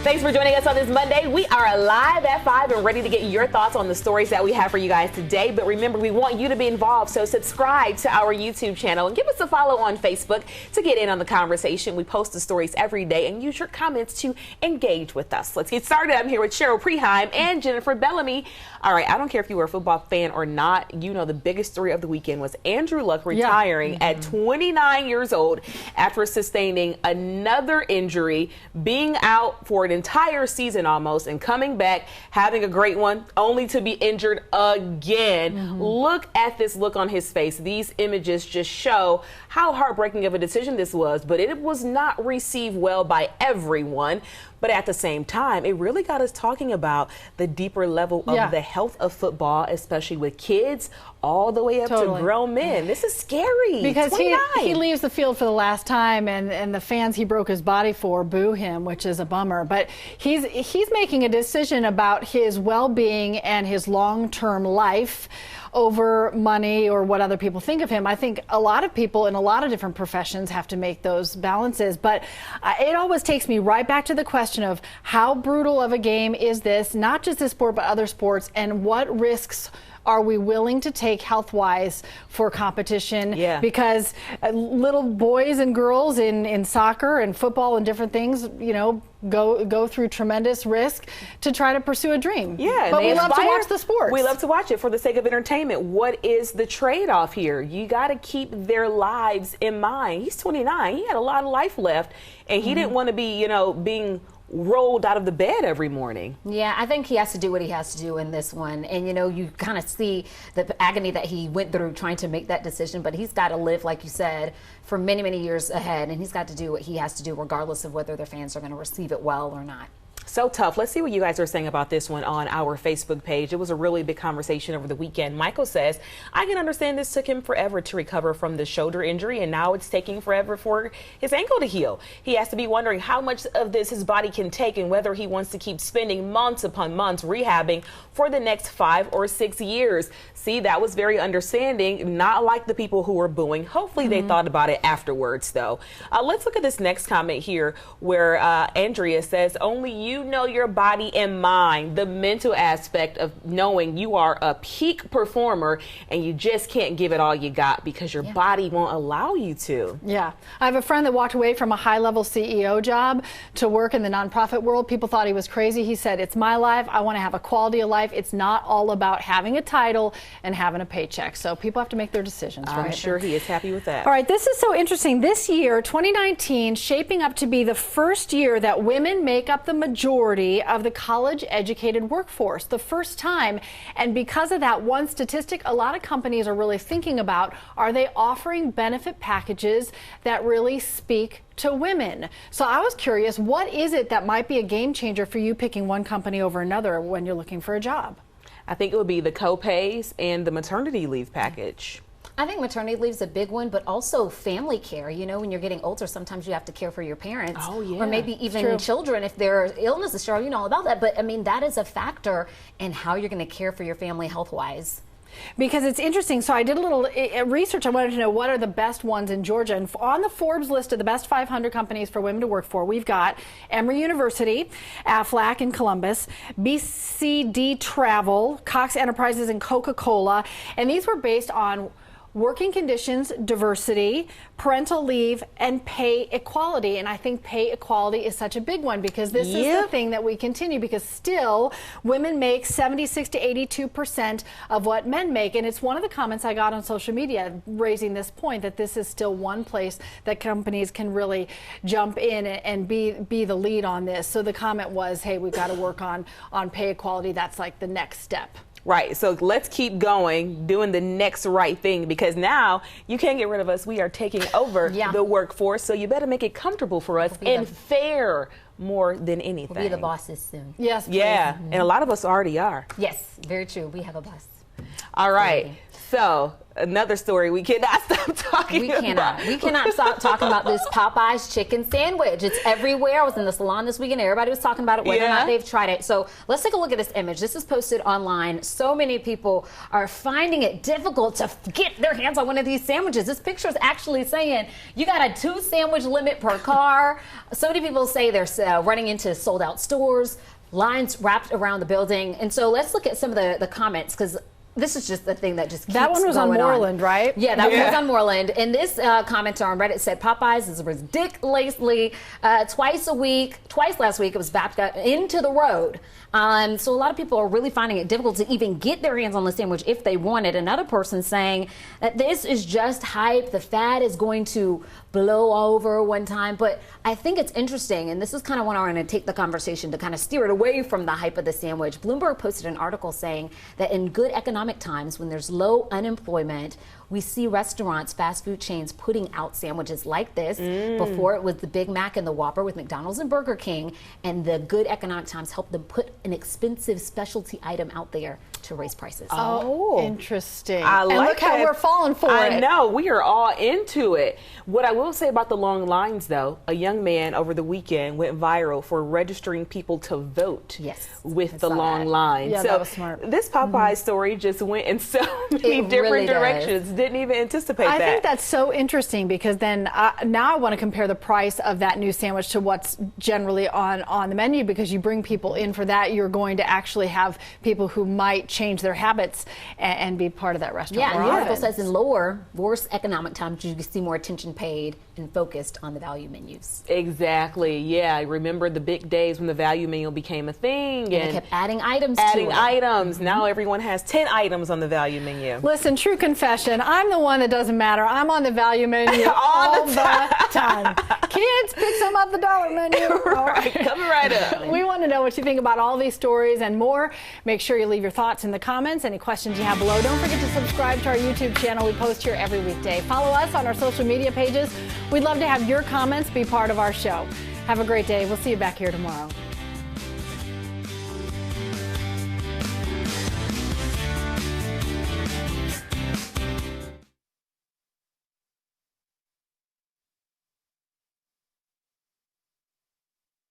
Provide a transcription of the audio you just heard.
Thanks for joining us on this Monday. We are live at 5 and ready to get your thoughts on the stories that we have for you guys today. But remember, we want you to be involved, so subscribe to our YouTube channel and give us a follow on Facebook to get in on the conversation. We post the stories every day and use your comments to engage with us. Let's get started. I'm here with Cheryl Preheim and Jennifer Bellamy. All right, I don't care if you were a football fan or not. You know, the biggest story of the weekend was Andrew Luck retiring at 29 years old after sustaining another injury, being out for an entire season almost, and coming back, having a great one, only to be injured again. Look at this look on his face. These images just show how heartbreaking of a decision this was, but it was not received well by everyone. But at the same time, it really got us talking about the deeper level of the health of football, especially with kids all the way up to grown men. This is scary. Because he leaves the field for the last time, and the fans he broke his body for boo him, which is a bummer. But he's making a decision about his well-being and his long-term life over money or what other people think of him. I think a lot of people in a lot of different professions have to make those balances, but it always takes me right back to the question of how brutal of a game is this, not just this sport but other sports, and what risks are we willing to take health-wise for competition? Because little boys and girls in soccer and football and different things, you know, go through tremendous risk to try to pursue a dream. But we love to watch the sports. We love to watch it for the sake of entertainment. What is the trade-off here? You got to keep their lives in mind. He's 29. He had a lot of life left, and he didn't want to be, you know, being rolled out of the bed every morning. Yeah, I think he has to do what he has to do in this one. And, you know, you kind of see the agony that he went through trying to make that decision. But he's got to live, like you said, for many, many years ahead. And he's got to do what he has to do, regardless of whether their fans are going to receive it well or not. So tough. Let's see what you guys are saying about this one on our Facebook page. It was a really big conversation over the weekend. Michael says, I can understand this took him forever to recover from the shoulder injury, and now it's taking forever for his ankle to heal. He has to be wondering how much of this his body can take and whether he wants to keep spending months upon months rehabbing for the next 5 or 6 years. See, that was very understanding, not like the people who were booing. Hopefully they thought about it afterwards, though. Let's look at this next comment here where Andrea says, only you know your body and mind, the mental aspect of knowing you are a peak performer and you just can't give it all you got because your body won't allow you to. I have a friend that walked away from a high-level CEO job to work in the nonprofit world. People thought he was crazy. He said, it's my life. I want to have a quality of life. It's not all about having a title and having a paycheck. So people have to make their decisions, right? I'm sure he is happy with that. All right, this is so interesting. This year, 2019, shaping up to be the first year that women make up the majority of the college-educated workforce. The first time. And because of that, one statistic a lot of companies are really thinking about, are they offering benefit packages that really speak to women? So I was curious, what is it that might be a game changer for you picking one company over another when you're looking for a job? I think it would be the co-pays and the maternity leave package. I think maternity leave is a big one, but also family care. You know, when you're getting older, sometimes you have to care for your parents. Or maybe even children if there are illnesses. Cheryl, you know all about that. But I mean, that is a factor in how you're going to care for your family health-wise. Because it's interesting. So I did a little research. I wanted to know what are the best ones in Georgia. And on the Forbes list of the best 500 companies for women to work for, we've got Emory University, Aflac in Columbus, BCD Travel, Cox Enterprises, and Coca-Cola. And these were based on working conditions, diversity, parental leave, and pay equality. And I think pay equality is such a big one because this is the thing that we continue, because still women make 76 to 82% of what men make. And it's one of the comments I got on social media raising this point that this is still one place that companies can really jump in and be the lead on this. So the comment was, hey, we've got to work on pay equality. That's like the next step. Right. So let's keep going, doing the next right thing, because now you can't get rid of us. We are taking over the workforce. So you better make it comfortable for us and fair more than anything. We'll be the bosses soon. Yes, please. Yeah. And a lot of us already are. Yes, very true. We have a boss. All right. So, another story we cannot stop talking about. We cannot stop talking about this Popeye's chicken sandwich. It's everywhere. I was in the salon this weekend. Everybody was talking about it, whether or not they've tried it. So let's take a look at this image. This is posted online. So many people are finding it difficult to get their hands on one of these sandwiches. This picture is actually saying you got a 2 sandwich limit per car. So many people say they're running into sold out stores, lines wrapped around the building. And so let's look at some of the comments, because this is just the thing that just keeps That one was on Moreland, right? Yeah, that one was on Moreland. And this commenter on Reddit said Popeyes is ridiculously twice last week it was backed up into the road. So a lot of people are really finding it difficult to even get their hands on the sandwich if they want it. Another person saying that this is just hype. The fad is going to blow over one time. But I think it's interesting, and this is kind of when I want to take the conversation to kind of steer it away from the hype of the sandwich. Bloomberg posted an article saying that in good economic times, when there's low unemployment, we see restaurants, fast food chains putting out sandwiches like this. Before it was the Big Mac and the Whopper with McDonald's and Burger King, and the good economic times helped them put an expensive specialty item out there to raise prices. Oh, interesting. And look how we're falling for it. I know, we are all into it. What I will say about the long lines, though, a young man over the weekend went viral for registering people to vote with the long lines. Yeah, so that was smart. This Popeye story just went in so many different directions. Didn't even anticipate that. I think that's so interesting, because then now I want to compare the price of that new sandwich to what's generally on the menu, because you bring people in for that, you're going to actually have people who might change their habits and be part of that restaurant. Yeah, and the article says in worse economic times, you can see more attention paid and focused on the value menus. Exactly. Yeah, I remember the big days when the value menu became a thing, and they kept adding items Now everyone has 10 items on the value menu. Listen, true confession, I'm the one that doesn't matter. I'm on the value menu all the time. Kids, pick some up the dollar menu. Right, coming right up. We want to know what you think about all these stories and more. Make sure you leave your thoughts in the comments. Any questions you have below. Don't forget to subscribe to our YouTube channel. We post here every weekday. Follow us on our social media pages. We'd love to have your comments be part of our show. Have a great day. We'll see you back here tomorrow.